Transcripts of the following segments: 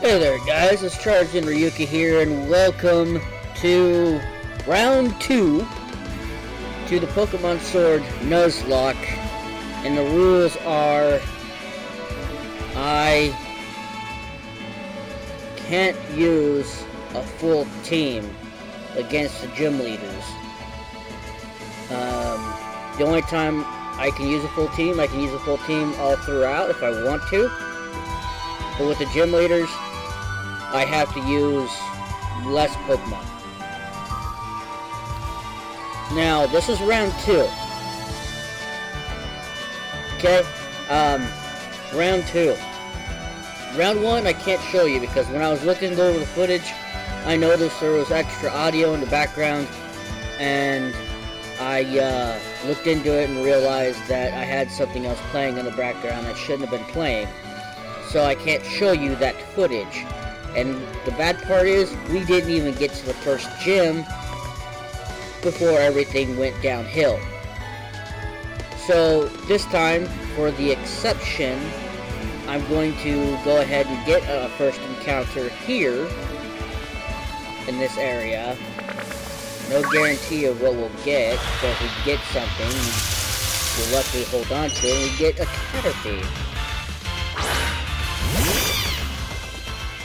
Hey there guys, it's Charged in Ryuki here, and welcome to round 2 to the Pokemon Sword Nuzlocke. And the rules are, I can't use a full team against the gym leaders. The only time I can use a full team, I can use a full team all throughout if I want to. But with the gym leaders, I have to use less Pokemon. Now, this is round 2. Okay? Round 2. Round 1 I can't show you because when I was looking over the footage, I noticed there was extra audio in the background, and I looked into it and realized that I had something else playing in the background that shouldn't have been playing. So I can't show you that footage. And the bad part is, we didn't even get to the first gym before everything went downhill. So this time, for the exception, I'm going to go ahead and get a first encounter here in this area. No guarantee of what we'll get, but if we get something, we'll luckily hold on to it, and we get a Caterpie.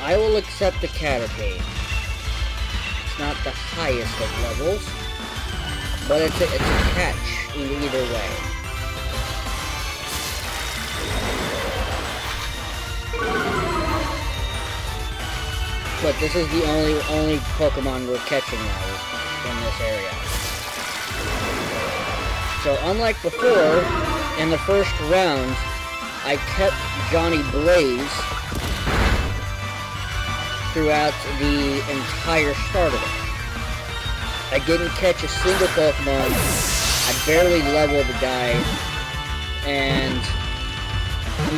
I will accept the Caterpie. It's not the highest of levels, but it's a catch in either way. But this is the only Pokemon we're catching now in this area. So unlike before, in the first round, I kept Johnny Blaze throughout the entire start of it. I didn't catch a single Pokemon. I barely leveled the guy, and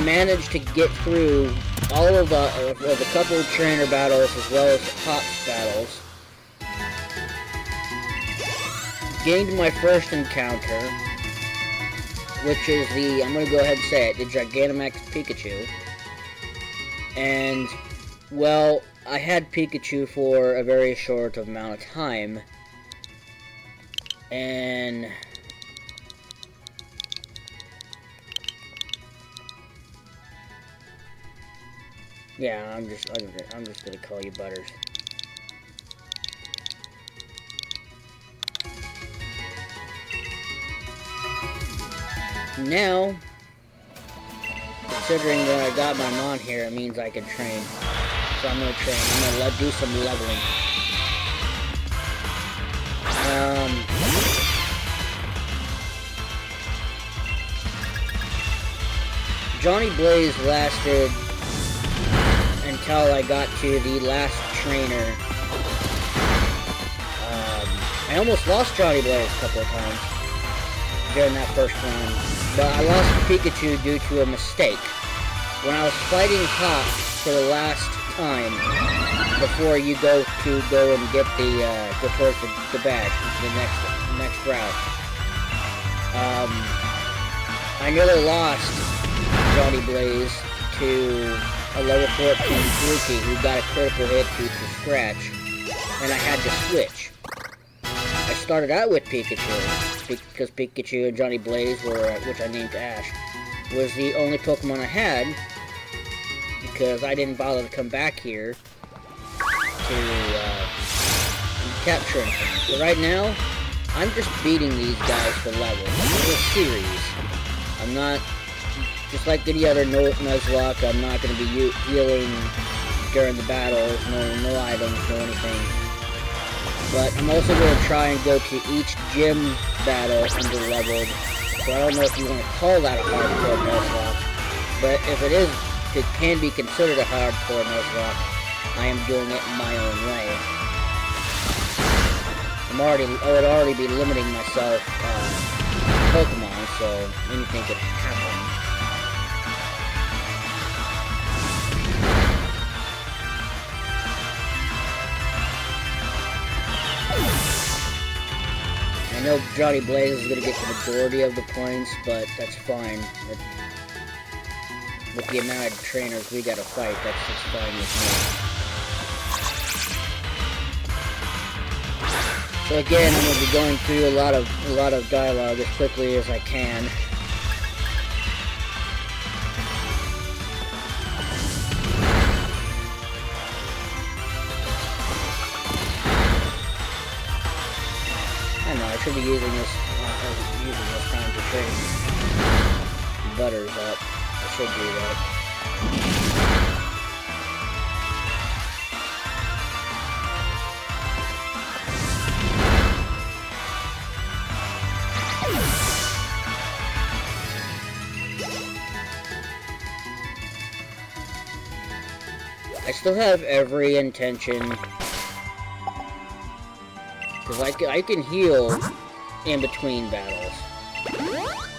managed to get through all of the couple of trainer battles as well as the Pops battles. Gained my first encounter, which is the, I'm gonna go ahead and say it, the Gigantamax Pikachu. And, well, I had Pikachu for a very short amount of time, and yeah, I'm just gonna call you Butters. Now, considering that I got my Mon here, it means I can train. So I'm gonna train. I'm gonna do some leveling. Johnny Blaze lasted until I got to the last trainer. I almost lost Johnny Blaze a couple of times during that first round, but I lost Pikachu due to a mistake. When I was fighting Pops for the last time before you go and get go towards the badge, the next route, I nearly lost Johnny Blaze to a level 14 Grookey who got a critical hit to Scratch, and I had to switch. I started out with Pikachu, because Pikachu and Johnny Blaze were, which I named Ash, was the only Pokemon I had, because I didn't bother to come back here to capture anything. But right now, I'm just beating these guys for levels. It's a series. I'm not, just like any other Nuzlocke, I'm not going to be healing during the battles, no items, no anything. But I'm also going to try and go to each gym battle under-leveled. So I don't know if you want to call that a hardcore Nuzlocke, but if it is, it can be considered a hardcore Nuzlocke. I am doing it in my own way. I would already be limiting myself Pokemon, so anything could happen. I know Johnny Blaze is going to get the majority of the points, but that's fine. with the amount of trainers we gotta fight, that's just fine with me. So again, I'm gonna be going through a lot of dialogue as quickly as I can. I know I should be using this time to train Butters up. I should do that. I still have every intention, because I can heal in between battles,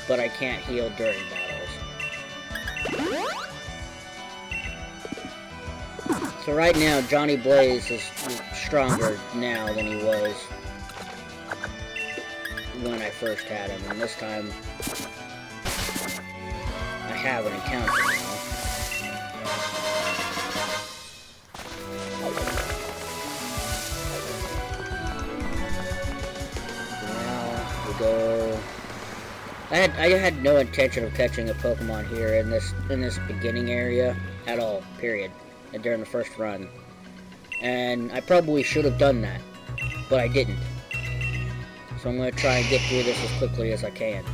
but I can't heal during battles. So right now, Johnny Blaze is stronger now than he was when I first had him, and this time I have an encounter now. Go. I had no intention of catching a Pokemon here in this beginning area at all, period, during the first run. And I probably should have done that, but I didn't. So I'm going to try and get through this as quickly as I can.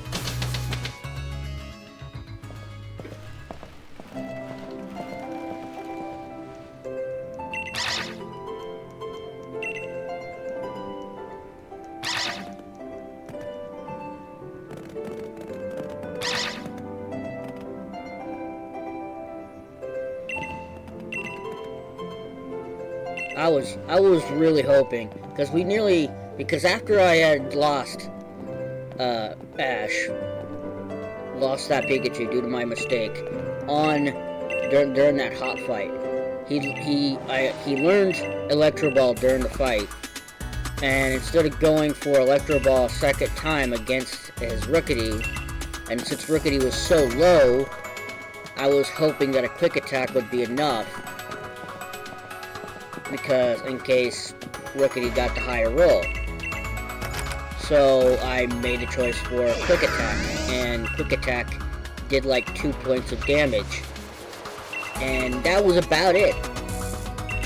I was really hoping, because after I had lost Ash, lost that Pikachu due to my mistake during that hot fight, he learned Electro Ball during the fight, and instead of going for Electro Ball a second time against his Rookity, and since Rookity was so low, I was hoping that a Quick Attack would be enough, because in case Rookity got the higher roll. So I made a choice for Quick Attack, and Quick Attack did like 2 points of damage. And that was about it.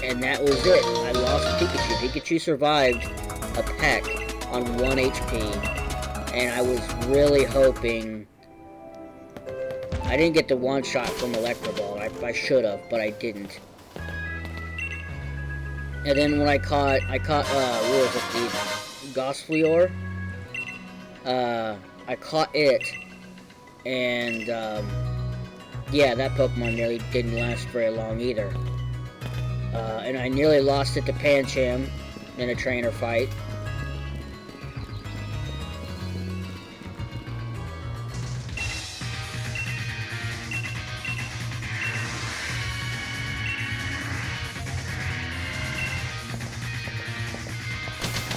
And that was it. I lost Pikachu. Pikachu survived a peck on 1 HP. And I was really hoping... I didn't get the one-shot from Electro Ball. I should have, but I didn't. And then when I caught, what was it, the Gossfleor? I caught it, and, yeah, that Pokemon nearly didn't last very long either. And I nearly lost it to Pancham in a trainer fight.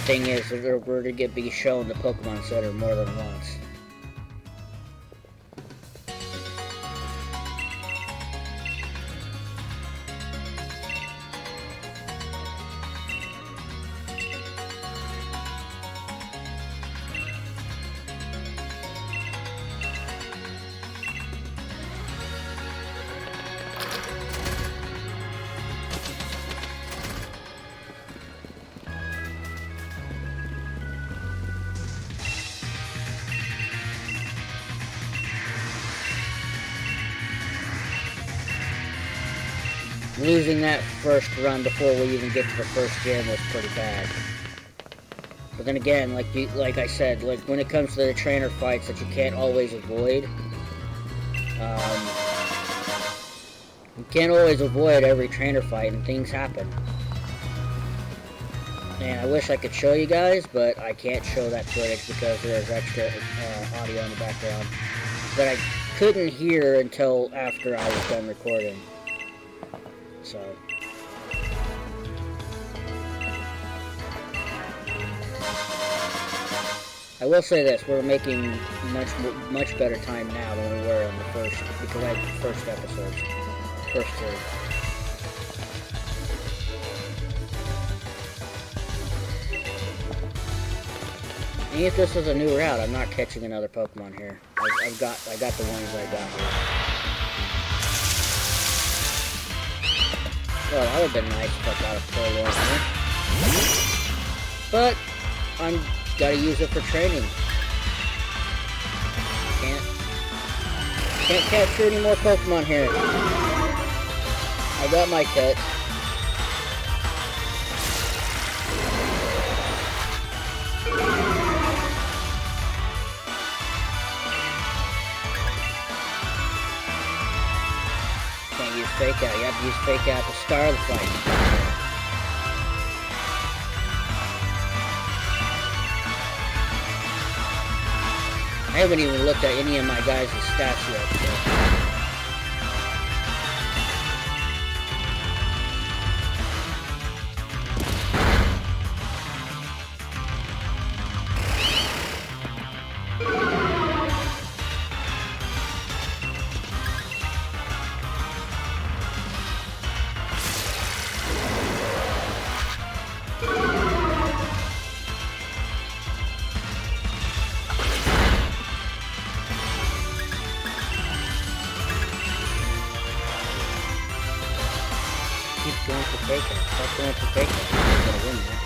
Thing is, we're to be shown the Pokemon Center more than once. Losing that first run before we even get to the first gym was pretty bad. But then again, like I said, like when it comes to the trainer fights that you can't always avoid, you can't always avoid every trainer fight, and things happen. And I wish I could show you guys, but I can't show that footage because there's extra audio in the background that I couldn't hear until after I was done recording. So I will say this, we're making much better time now than we were in the first, because I had the first episodes. First two. And if this is a new route, I'm not catching another Pokemon here. I got the ones I got here. Well, that would have been nice if I got a Purloin here. But I'm gotta use it for training. Can't capture any more Pokemon here. I got my cut. Can't use Fake Out. You have to use Fake Out to start the fight. I haven't even looked at any of my guys' stats yet, so. Keep going for Fake Out. Stop going for Fake Out. You're gonna win that.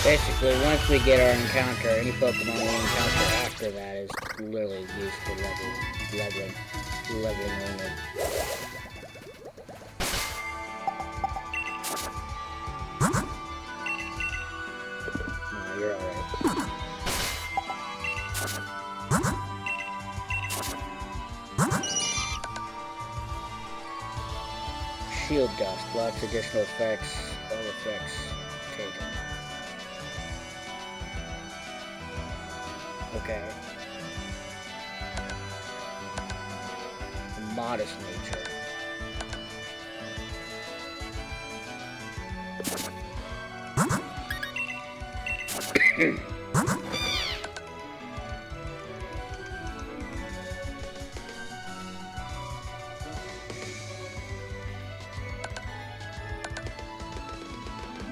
Basically, once we get our encounter, any Pokemon we encounter after that is literally used for leveling only. No, you're alright. Shield Dust blocks additional effects, all effects taken. Okay. Modest nature.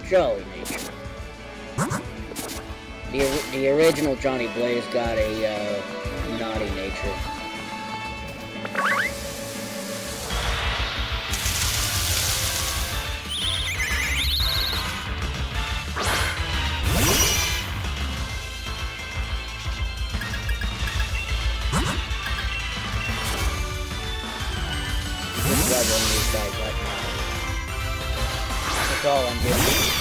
Jolly nature. The original Johnny Blaze got a naughty nature. Just leveling these guys up now. That's all I'm doing.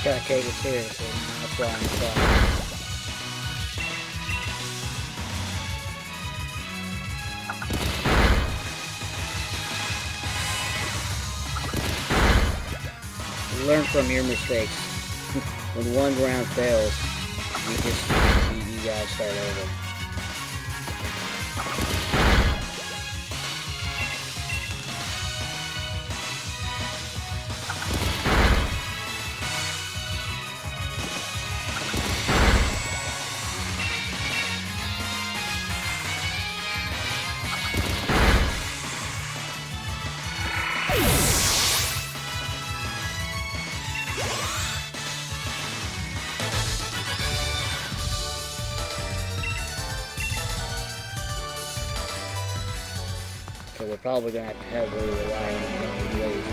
Gotta take it seriously. That's why I'm sorry. Learn from your mistakes. When one round fails, you gotta start over. So we're probably going to have to heavily rely on the ways.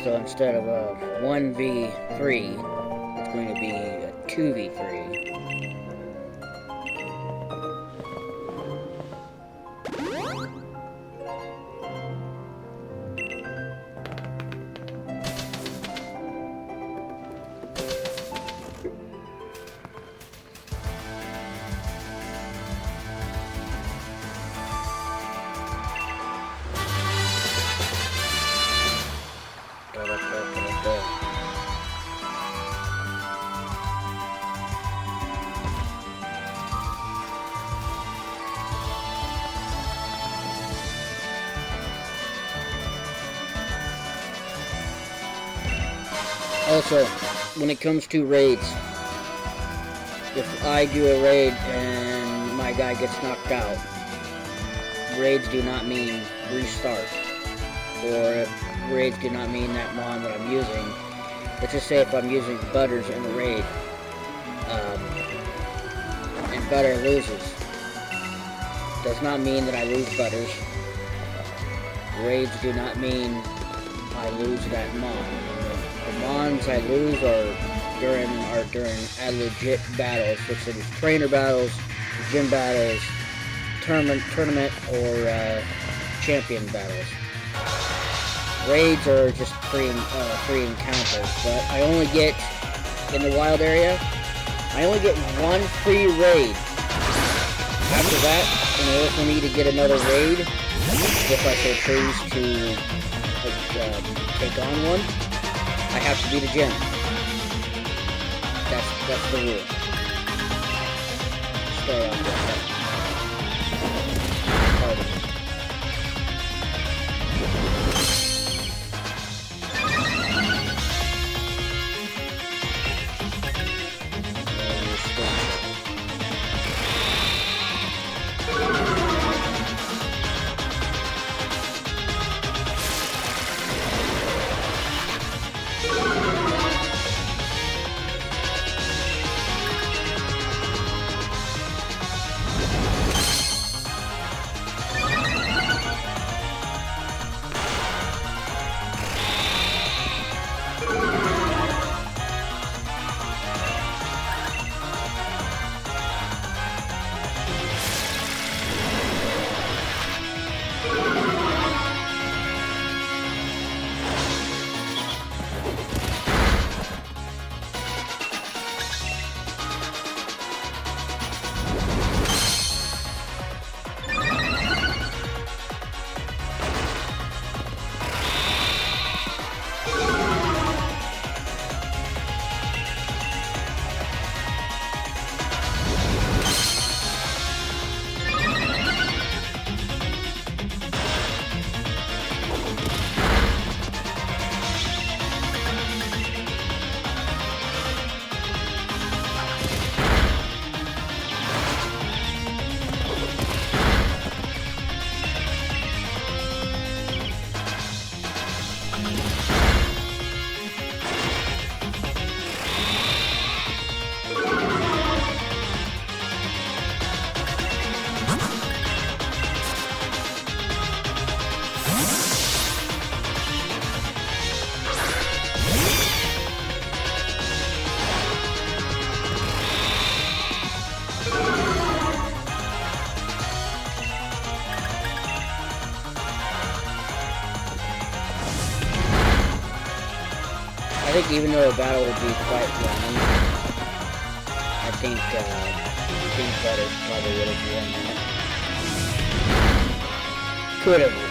So instead of a 1v3, it's going to be a 2v3. Also, when it comes to raids, if I do a raid and my guy gets knocked out, raids do not mean restart, or raids do not mean that mon that I'm using. Let's just say if I'm using Butters in a raid, and Butter loses, does not mean that I lose Butters. Raids do not mean I lose that mon. The mons I lose are during legit battles, which is trainer battles, gym battles, tournament or champion battles. Raids are just free encounters, but I only get in the wild area. I only get one free raid. After that, in order for me to get another raid, if I so choose to take on one, I have to beat a gym. That's the rule. Start off with that. I think even though the battle would be quite long, I think that it probably would have won that. Could have won.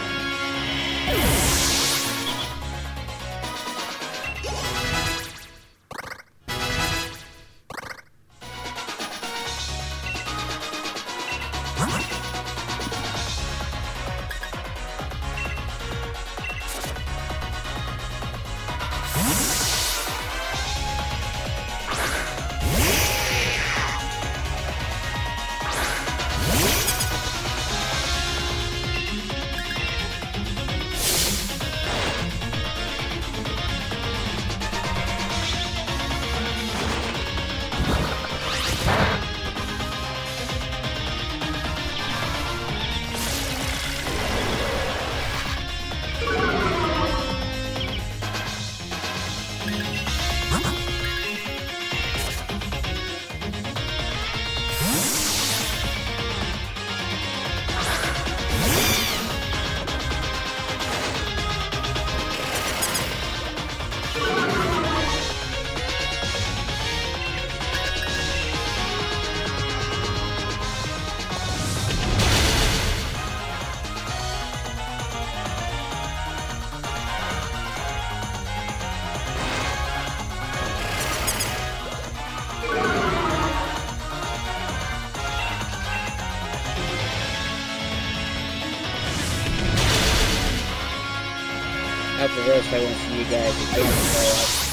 After this, I want to see you guys again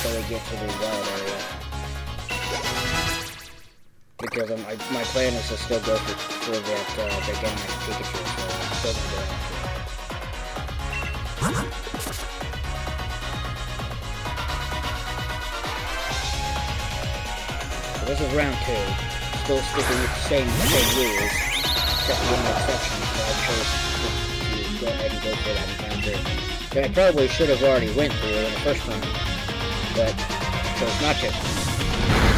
until we get to the wild area. Because my plan is to still go for that gigantic Pikachu, so I'm still going to go after it. So this is round 2. Still sticking with the same rules, except for one exception, so I chose to go ahead and go for that in round 3. I probably should have already went through it in the first round, but chose not to.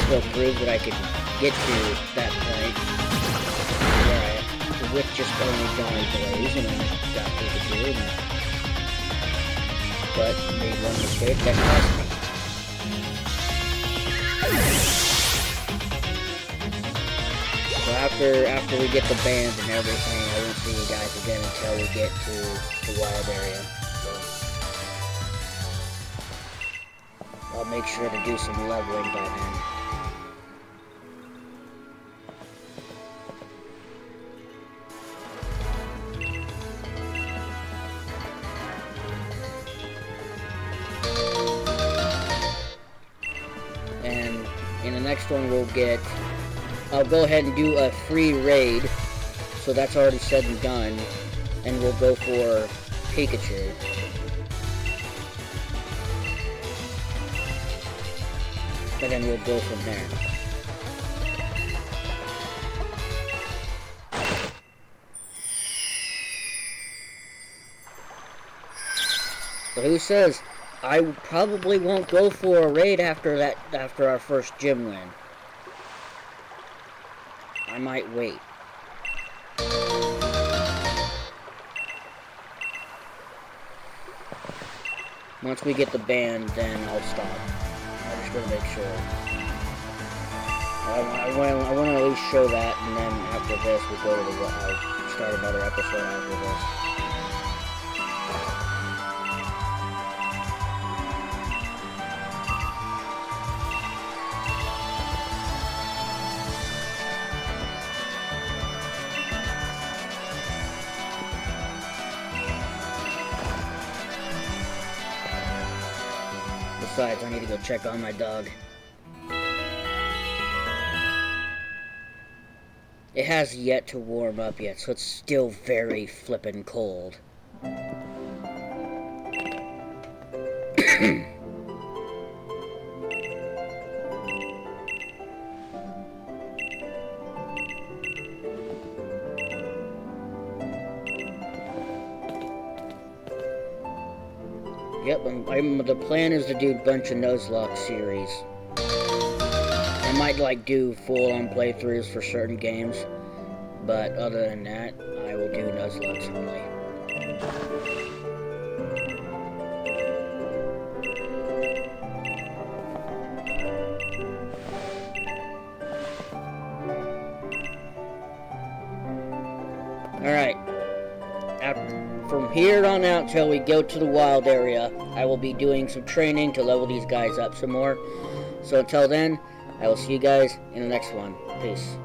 Still proved that I could get to that point where I, with just only Johnny Blaze, and then got Pikachu, but made one mistake that cost me. after we get the band and everything, I won't see you guys again until we get to the wild area. So I'll make sure to do some leveling by then. And in the next one we'll get, I'll go ahead and do a free raid, so that's already said and done, and we'll go for Pikachu. And then we'll go from there. But who says I probably won't go for a raid after our first gym win? I might wait. Once we get the band, then I'll stop. I just want to make sure. I want to at least show that, and then after this, we'll go to I'll start another episode after this. Besides, I need to go check on my dog. It has yet to warm up yet, so it's still very flippin' cold. Yep, the plan is to do a bunch of Nuzlocke series. I might like do full-on playthroughs for certain games, but other than that, I will do Nuzlocke only. Alright. From here on out till we go to the wild area, I will be doing some training to level these guys up some more. So until then, I will see you guys in the next one. Peace.